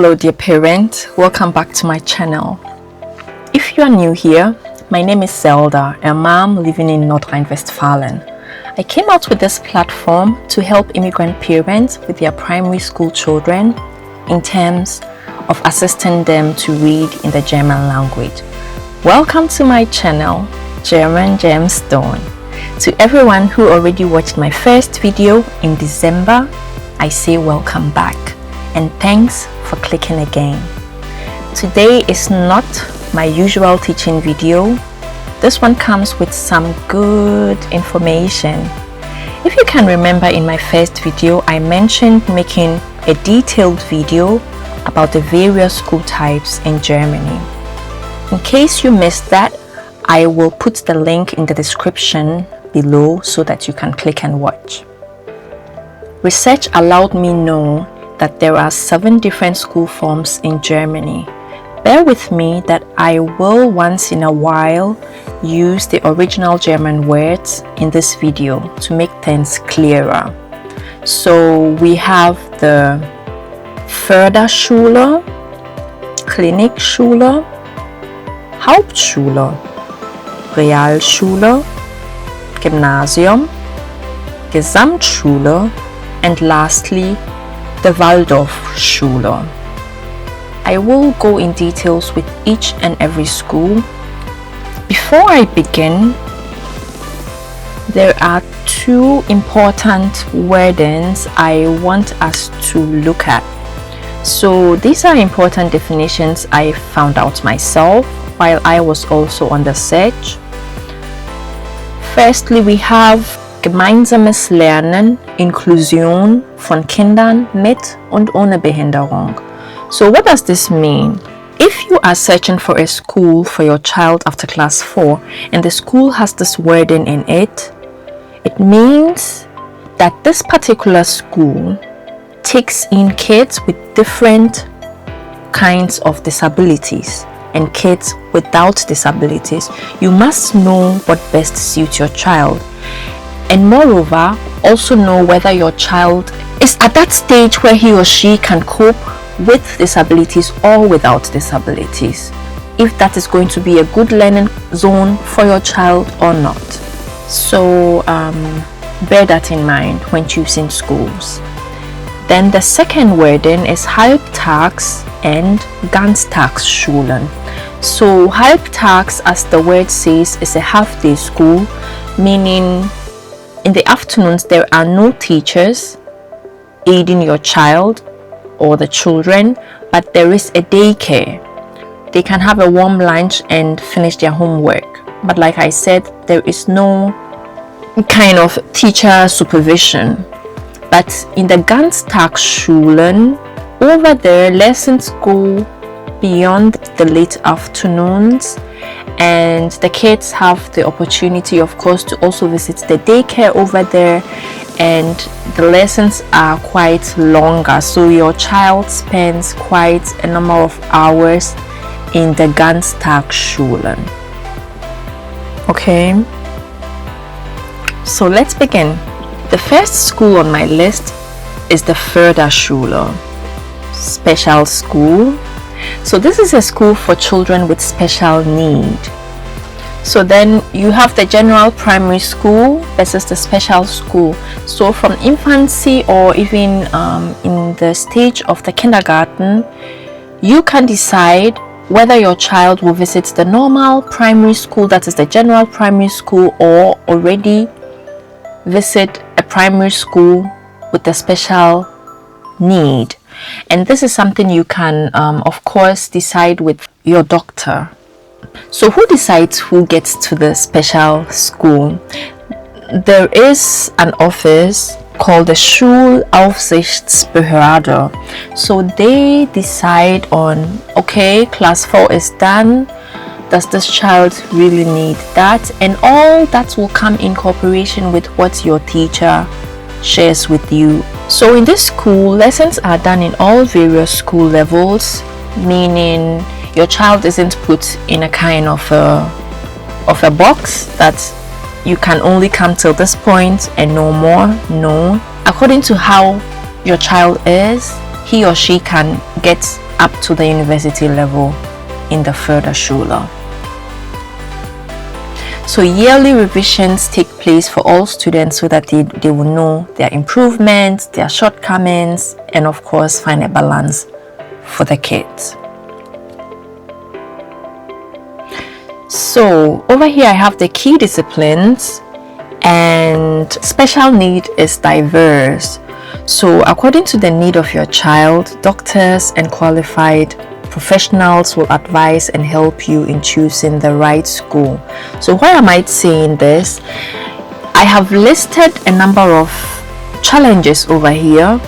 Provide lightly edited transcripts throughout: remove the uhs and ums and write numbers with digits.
Hello dear parent, welcome back to my channel. If you are new here, my name is Zelda, a mom living in North Rhine-Westphalia. I came out with this platform to help immigrant parents with their primary school children in terms of assisting them to read in the German language. Welcome to my channel, German Gemstone. To everyone who already watched my first video in December, I say welcome back and thanks for clicking again. Today is not my usual teaching video. This one comes with some good information. If you can remember, in my first video I mentioned making a detailed video about the various school types in Germany. In case you missed that, I will put the link in the description below so that you can click and watch. Research allowed me know that there are 7 different school forms in Germany. Bear with me that I will once in a while use the original German words in this video to make things clearer. So we have the Förderschule, Klinikschule, Hauptschule, Realschule, Gymnasium, Gesamtschule, and lastly the Waldorfschule. I will go in details with each and every school. Before I begin, there are 2 important wordings I want us to look at. So these are important definitions I found out myself while I was also on the search. Firstly, we have gemeinsames Lernen, Inklusion von Kindern mit und ohne Behinderung. So what does this mean? If you are searching for a school for your child after class 4 and the school has this wording in it, it means that this particular school takes in kids with different kinds of disabilities and kids without disabilities. You must know what best suits your child, and moreover also know whether your child is at that stage where he or she can cope with disabilities or without disabilities, if that is going to be a good learning zone for your child or not. So bear that in mind when choosing schools. Then the second wording is Halbtags and Ganztagsschulen. So Halbtags, as the word says, is a half-day school, meaning in the afternoons there are no teachers aiding your child or the children, but there is a daycare. They can have a warm lunch and finish their homework, but like I said, there is no kind of teacher supervision. But in the Ganztagsschulen, over there lessons go beyond the late afternoons, and the kids have the opportunity, of course, to also visit the daycare over there, and the lessons are quite longer, so your child spends quite a number of hours in the Ganztagsschulen. Okay, so let's begin. The first school on my list is the Förderschule, special school. So this is a school for children with special need. So then you have the general primary school versus the special school. So from infancy or even in the stage of the kindergarten, you can decide whether your child will visit the normal primary school, that is the general primary school, or already visit a primary school with a special need. And this is something you can of course decide with your doctor. So who decides who gets to the special school? There is an office called the Schulaufsichtsbehörde. So they decide on, okay, class 4 is done, does this child really need that? And all that will come in cooperation with what your teacher shares with you. So in this school, lessons are done in all various school levels, meaning your child isn't put in a kind of a box that you can only come till this point and no more. No, according to how your child is, he or she can get up to the university level in the Förderschule. So yearly revisions take place for all students so that they will know their improvements, their shortcomings, and of course find a balance for the kids. So over here I have the key disciplines, and special need is diverse. So according to the need of your child, doctors and qualified professionals will advise and help you in choosing the right school. So why am I saying this? I have listed a number of challenges over here,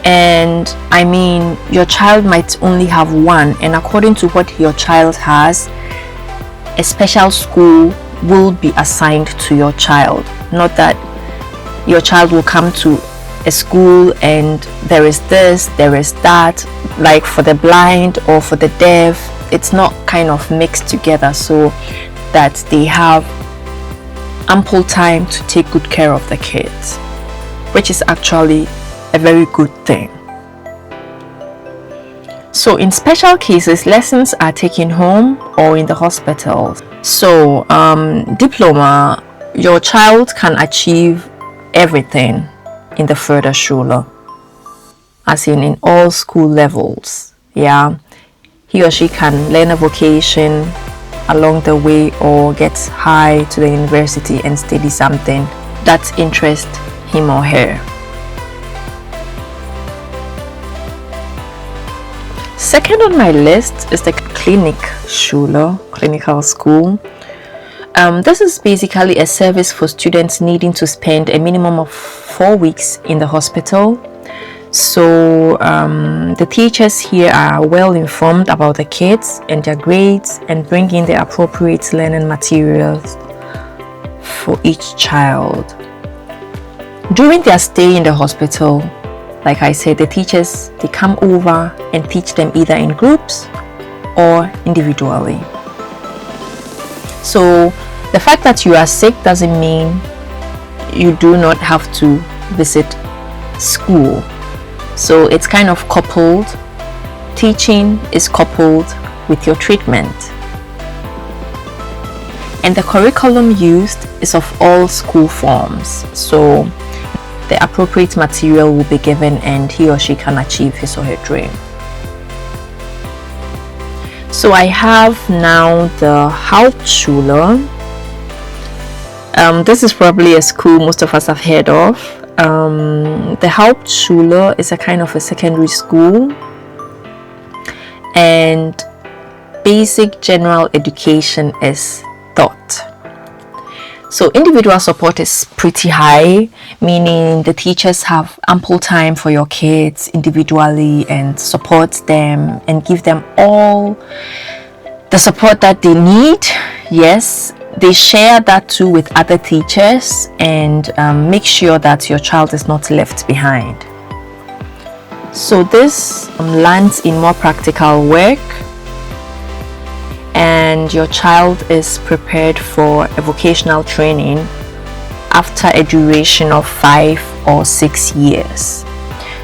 and I mean your child might only have one, and according to what your child has, a special school will be assigned to your child. Not that your child will come to a school and there is this, there is that, like for the blind or for the deaf. It's not kind of mixed together so that they have ample time to take good care of the kids, which is actually a very good thing. So in special cases, lessons are taken home or in the hospital. So diploma, your child can achieve everything in the Förderschule, as in all school levels. Yeah, he or she can learn a vocation along the way or get high to the university and study something that interests him or her. Second on my list is the Klinikschule, clinical school. This is basically a service for students needing to spend a minimum of 4 weeks in the hospital. So the teachers here are well informed about the kids and their grades and bring in the appropriate learning materials for each child. During their stay in the hospital, like I said, the teachers, they come over and teach them either in groups or individually. So the fact that you are sick doesn't mean you do not have to visit school. So it's kind of coupled. Teaching is coupled with your treatment. And the curriculum used is of all school forms. So the appropriate material will be given and he or she can achieve his or her dream. So I have now the Hauptschule. This is probably a school most of us have heard of. The Hauptschule is a kind of a secondary school, and basic general education is taught. So individual support is pretty high, meaning the teachers have ample time for your kids individually and support them and give them all the support that they need. Yes, they share that too with other teachers and make sure that your child is not left behind. So this lands in more practical work, and your child is prepared for a vocational training after a duration of 5 or 6 years.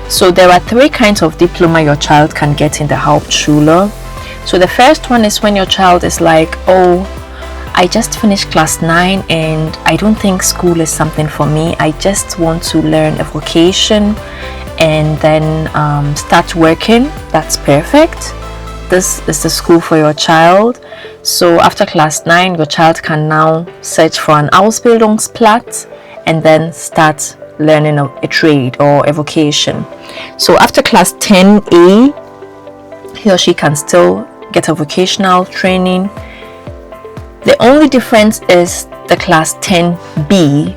So there are 3 kinds of diploma your child can get in the Hauptschule. So the first one is when your child is like, oh, I just finished class 9 and I don't think school is something for me. I just want to learn a vocation and then start working. That's perfect. This is the school for your child. So after class 9, your child can now search for an Ausbildungsplatz and then start learning a trade or a vocation. So after class 10A, he or she can still get a vocational training. The only difference is the class 10B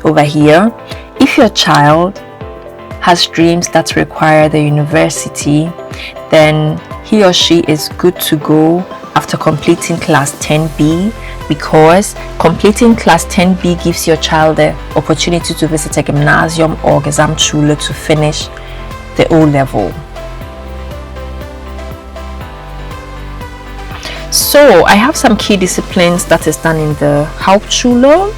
over here. If your child has dreams that require the university, then he or she is good to go after completing class 10B, because completing class 10B gives your child the opportunity to visit a Gymnasium or Gesamtschule to finish the O-level. So I have some key disciplines that is done in the Hauptschule,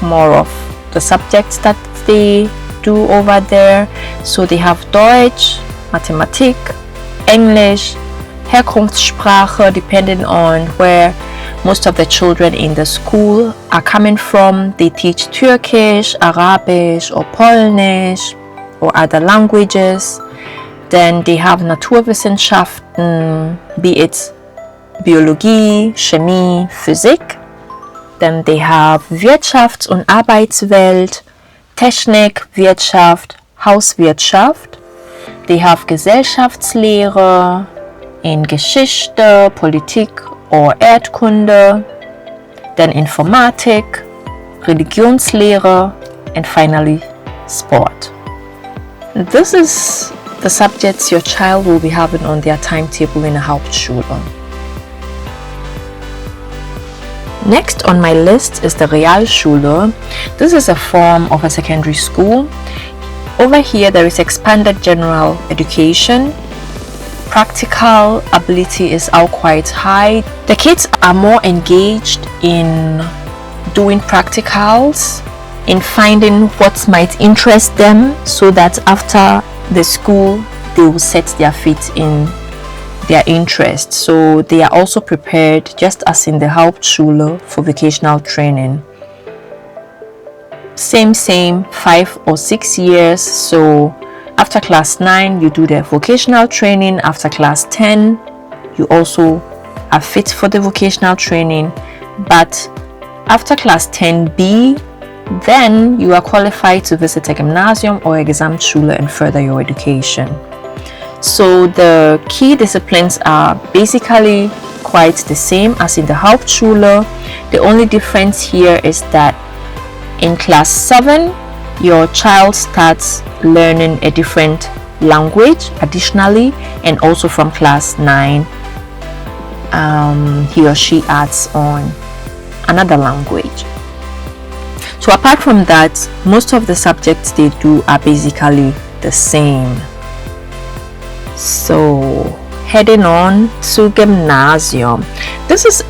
more of the subjects that they do over there. So they have Deutsch, Mathematik, English, Herkunftssprache, depending on where most of the children in the school are coming from. They teach Turkish, Arabic, or Polnish, or other languages. Then they have Naturwissenschaften, be it Biologie, Chemie, Physik. Then they have Wirtschafts- und Arbeitswelt, Technik, Wirtschaft, Hauswirtschaft. They have Gesellschaftslehre in Geschichte, Politik or Erdkunde. Then Informatik, Religionslehre, and finally Sport. This is the subjects your child will be having on their timetable in a Hauptschule. Next on my list is the Realschule. This is a form of a secondary school. Over here there is expanded general education. Practical ability is all quite high. The kids are more engaged in doing practicals, in finding what might interest them, so that after the school they will set their feet in their interest. So they are also prepared, just as in the Hauptschule, for vocational training. Same 5 or 6 years. So after class 9 you do the vocational training. After class 10 you also are fit for the vocational training. But after class 10B, then you are qualified to visit a Gymnasium or a Gesamtschule and further your education. So the key disciplines are basically quite the same as in the Hauptschule. The only difference here is that in class 7 your child starts learning a different language additionally, and also from class 9 he or she adds on another language. So apart from that, most of the subjects they do are basically the same. So heading on to Gymnasium. This is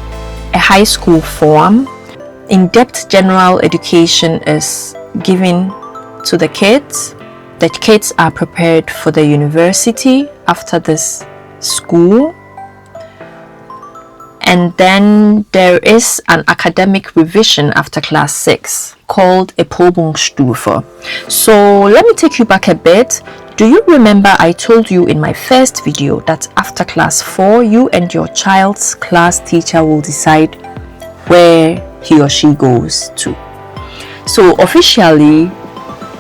a high school form. In-depth general education is given to the kids. The kids are prepared for the university after this school. And then there is an academic revision after class 6 called a Probungsstufe. So let me take you back a bit. Do you remember I told you in my first video that after class 4 you and your child's class teacher will decide where he or she goes to? So officially,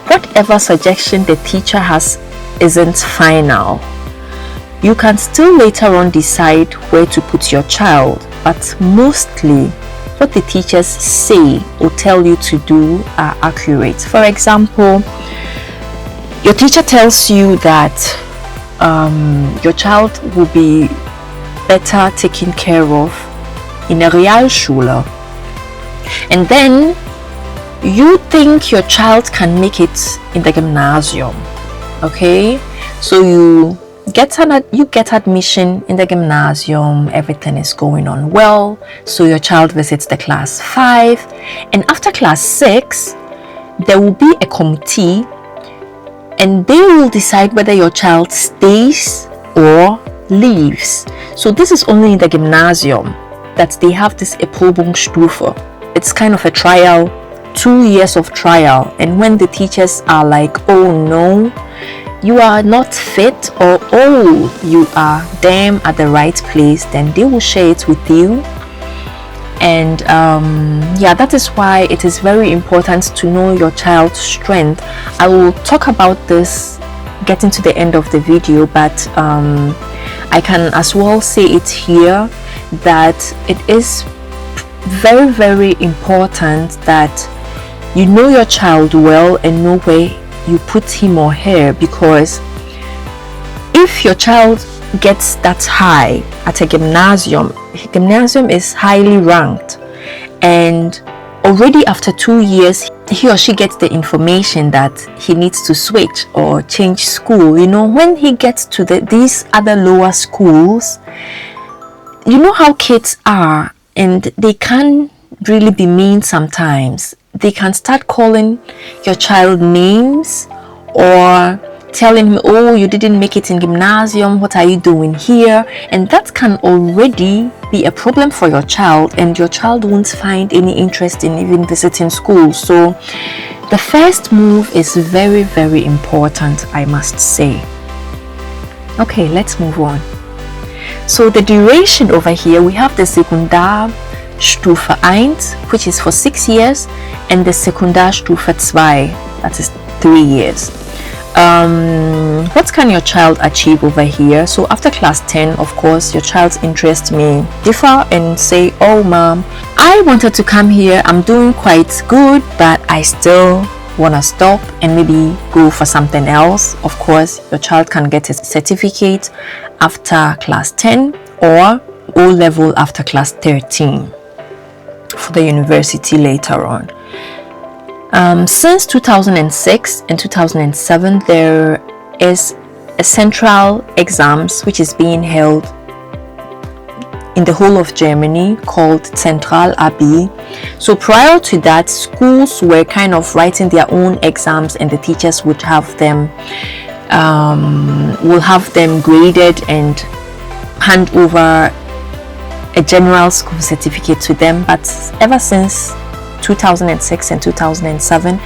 whatever suggestion the teacher has isn't final. You can still later on decide where to put your child, but mostly what the teachers say or tell you to do are accurate. For example, your teacher tells you that your child will be better taken care of in a Realschule, and then you think your child can make it in the Gymnasium. Okay, so you get admission in the Gymnasium, everything is going on well, so your child visits the class 5, and after class 6 there will be a committee and they will decide whether your child stays or leaves. So this is only in the Gymnasium that they have this Erprobungsstufe. It's kind of a trial, 2 years of trial, and when the teachers are like, oh no, you are not fit, or oh, you are damn at the right place, then they will share it with you. And yeah, that is why it is very important to know your child's strength. I will talk about this getting to the end of the video, but I can as well say it here that it is very, very important that you know your child well and know where you put him or her, because if your child gets that high at a gymnasium is highly ranked, and already after 2 years he or she gets the information that he needs to switch or change school. You know, when he gets to these other lower schools, you know how kids are, and they can really be mean sometimes. They can start calling your child names or telling him, oh, you didn't make it in Gymnasium, what are you doing here? And that can already be a problem for your child, and your child won't find any interest in even visiting school. So the first move is very, very important, I must say. Okay, let's move on. So the duration over here, we have the Sekundarstufe 1, which is for 6 years, and the Sekundarstufe 2, that is 3 years. What can your child achieve over here? So after class 10, of course, your child's interest may differ and say, oh mom, I wanted to come here, I'm doing quite good, but I still want to stop and maybe go for something else. Of course, your child can get a certificate after class 10 or O level after class 13 for the university later on. Since 2006 and 2007, there is a central exams which is being held in the whole of Germany called Zentral Abi. So prior to that, schools were kind of writing their own exams, and the teachers would have them graded and hand over a general school certificate to them. But ever since 2006 and 2007,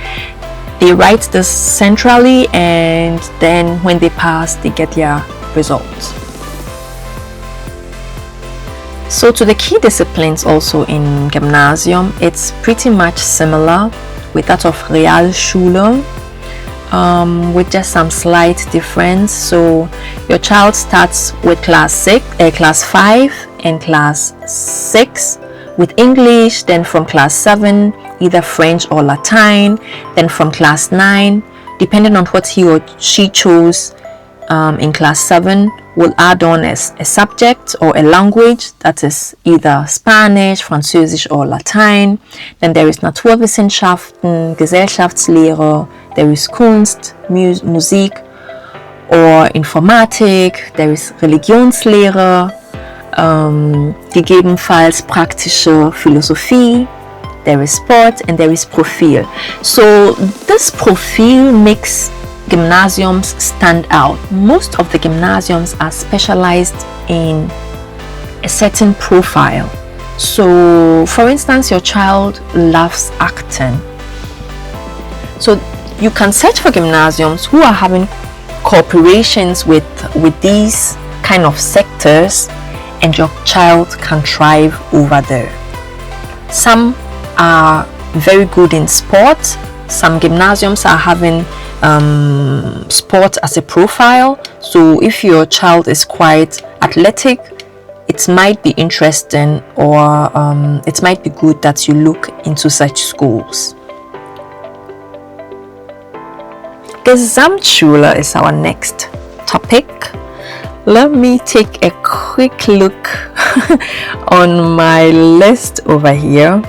they write this centrally, and then when they pass, they get their results. So to the key disciplines also in Gymnasium, it's pretty much similar with that of Realschule, with just some slight difference. So your child starts with class 5 and class 6 with English, then from class 7 either French or Latin, then from class 9, depending on what he or she chose in class 7, will add on as a subject or a language, that is either Spanish, Französisch or Latein. Then there is Naturwissenschaften, Gesellschaftslehre, there is Kunst, Musik or Informatik, there is Religionslehre, gegebenenfalls praktische Philosophie, there is Sport, and there is Profil. So this Profil makes gymnasiums stand out. Most of the gymnasiums are specialized in a certain profile. So for instance, your child loves acting, so you can search for gymnasiums who are having cooperations with these kind of sectors, and your child can thrive over there. Some are very good in sport. Some gymnasiums are having sport as a profile. So if your child is quite athletic, it might be interesting, or it might be good that you look into such schools. Gesamtschule is our next topic. Let me take a quick look on my list over here.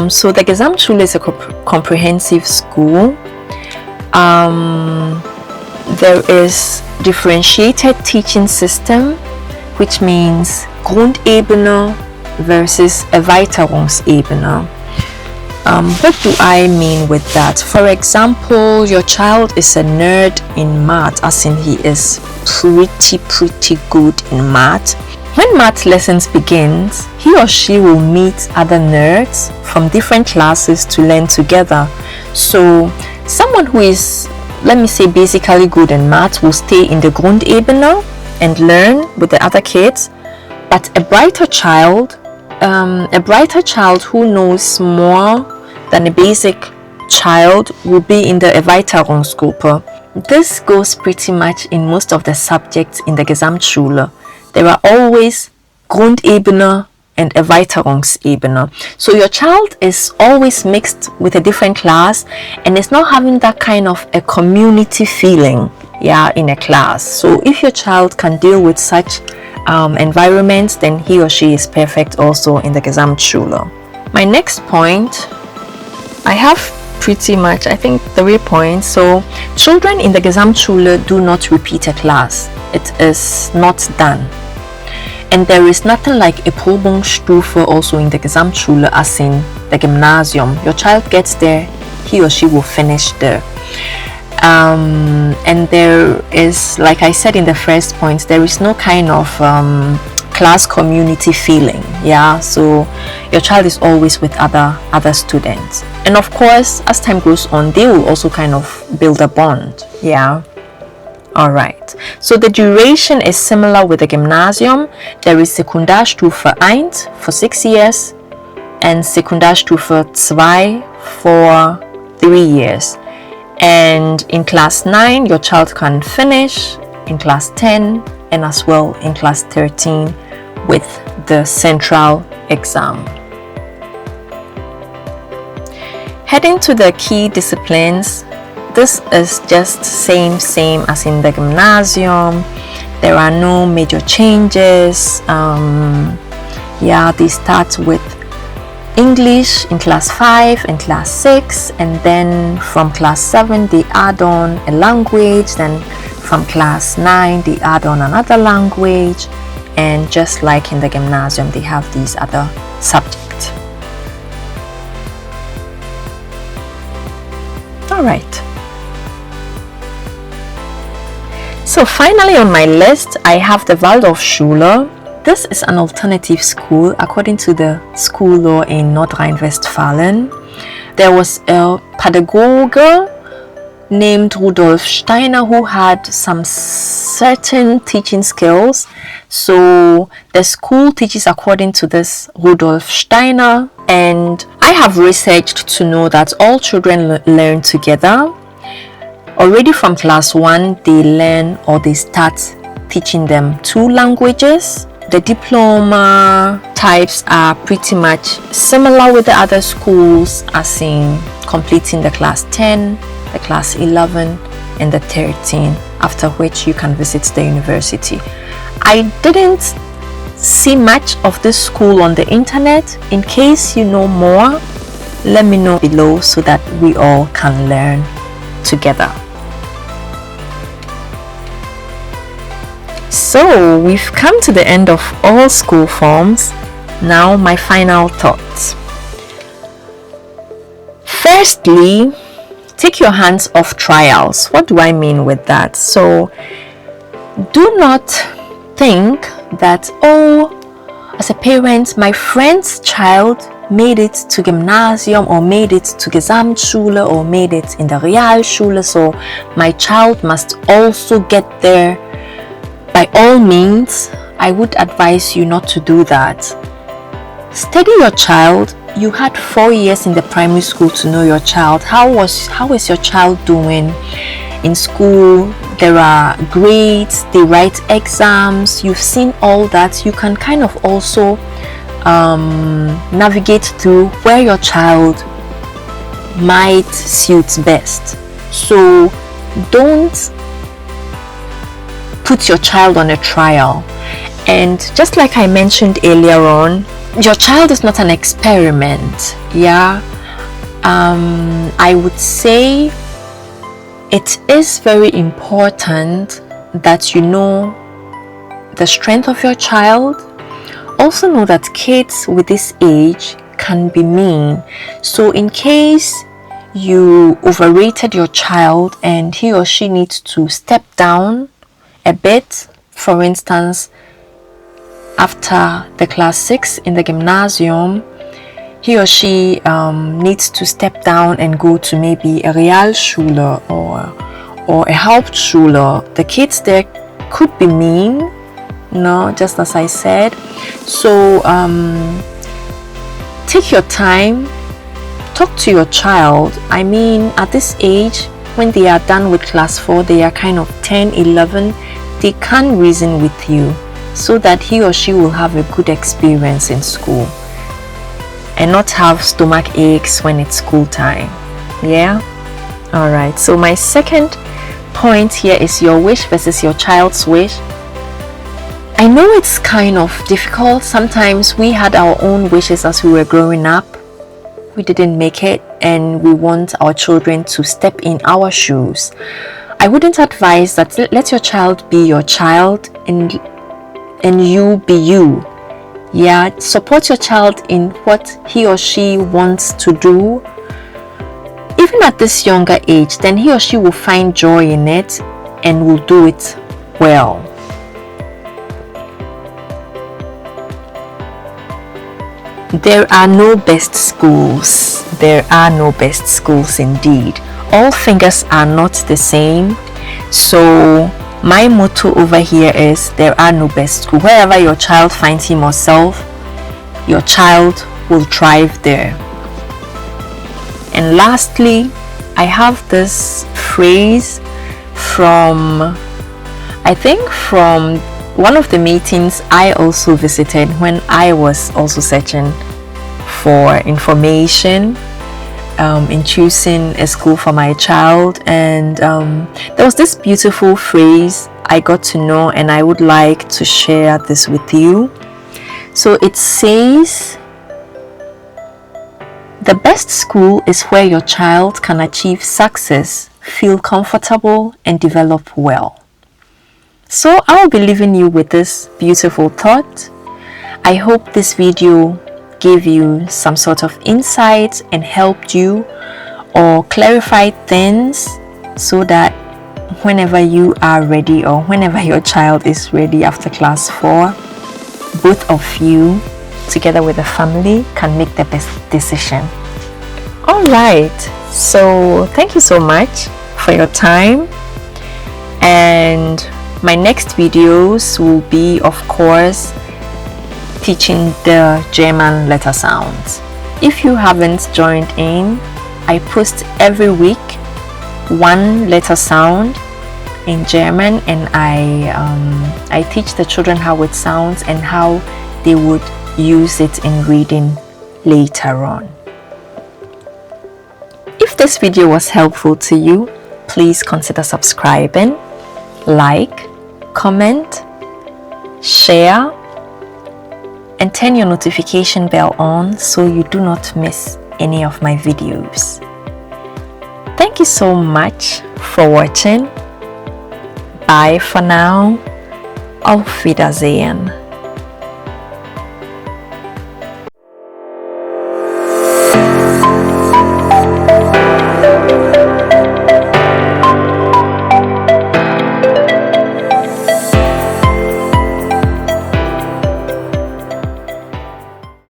So the Gesamtschule is a comprehensive school. There is differentiated teaching system, which means Grundebene versus Erweiterungsebene. What do I mean with that? For example, your child is a nerd in math, as in he is pretty good in math. When math lessons begins, he or she will meet other nerds from different classes to learn together. So someone who is, let me say, basically good in math will stay in the Grundebene and learn with the other kids. But a brighter child who knows more than a basic child will be in the Erweiterungsgruppe. This goes pretty much in most of the subjects in the Gesamtschule. There are always Grundebene and Erweiterungsebene. So your child is always mixed with a different class and is not having that kind of a community feeling, in a class. So if your child can deal with such environments, then he or she is perfect also in the Gesamtschule. My next point, I have pretty much, I think, 3 points. So children in the Gesamtschule do not repeat a class. It is not done. And there is nothing like a Probungsstufe also in the Gesamtschule as in the Gymnasium. Your child gets there, he or she will finish there. And there is, like I said in the first point, there is no kind of class community feeling. Yeah, so your child is always with other students, and of course as time goes on they will also kind of build a bond. Yeah. All right, so the duration is similar with the Gymnasium. There is Sekundarstufe 1 for 6 years and Sekundarstufe 2 for 3 years. And in class 9, your child can finish in class 10 and as well in class 13 with the central exam. Heading to the key disciplines, this is just same as in the Gymnasium. There are no major changes. Yeah, they start with English in class 5 and class 6, and then from class 7 they add on a language, then from class 9 they add on another language, and just like in the Gymnasium they have these other subjects. All right. So finally on my list, I have the Waldorfschule. This is an alternative school according to the school law in North Rhine-Westphalen. There was a pedagogue named Rudolf Steiner who had some certain teaching skills. So the school teaches according to this Rudolf Steiner, and I have researched to know that all children learn together. Already from class 1, they learn or they start teaching them 2 languages. The diploma types are pretty much similar with the other schools, as in completing the class 10, the class 11, and the 13, after which you can visit the university. I didn't see much of this school on the internet. In case you know more, let me know below so that we all can learn together. So we've come to the end of all school forms. Now my final thoughts. Firstly, take your hands off trials. What do I mean with that? So do not think that, oh, as a parent, my friend's child made it to Gymnasium or made it to Gesamtschule or made it in the Realschule, so my child must also get there. By all means, I would advise you not to do that. Study your child. You had 4 years in the primary school to know your child. How is your child doing in school? There are grades, they write exams. You've seen all that. You can kind of also navigate through where your child might suit best. So don't put your child on a trial. And just like I mentioned earlier on, your child is not an experiment. Yeah, I would say it is very important that you know the strength of your child. Also know that kids with this age can be mean. So in case you overrated your child and he or she needs to step down a bit, for instance, after the class 6 in the Gymnasium, he or she needs to step down and go to maybe a Realschule or a Hauptschule. The kids there could be mean, just as I said. So take your time, talk to your child. I mean, at this age, when they are done with class 4, they are kind of 10, 11, they can reason with you so that he or she will have a good experience in school and not have stomach aches when it's school time. Yeah? Alright, so my second point here is your wish versus your child's wish. I know it's kind of difficult. Sometimes we had our own wishes as we were growing up. We didn't make it and we want our children to step in our shoes. I wouldn't advise that. Let your child be your child and you be you. Yeah, support your child in what he or she wants to do. even at this younger age, then he or she will find joy in it and will do it well. There are no best schools. There are no best schools indeed. All fingers are not the same. So my motto over here is there are no best school. Wherever your child finds him or herself, your child will thrive there. And lastly, I have this phrase from one of the meetings I also visited when I was also searching for information in choosing a school for my child. And there was this beautiful phrase I got to know, and I would like to share this with you. So it says, the best school is where your child can achieve success, feel comfortable, and develop well. So I'll be leaving you with this beautiful thought. I hope this video gave you some sort of insight and helped you or clarified things, so that whenever you are ready or whenever your child is ready after class 4, both of you together with the family can make the best decision. All right, so thank you so much for your time, and my next videos will be, of course, teaching the German letter sounds. If you haven't joined in, I post every week one letter sound in German, and I teach the children how it sounds and how they would use it in reading later on. If this video was helpful to you, please consider subscribing, like, comment, share, and turn your notification bell on so you do not miss any of my videos. Thank you so much for watching. Bye for now. Auf Wiedersehen.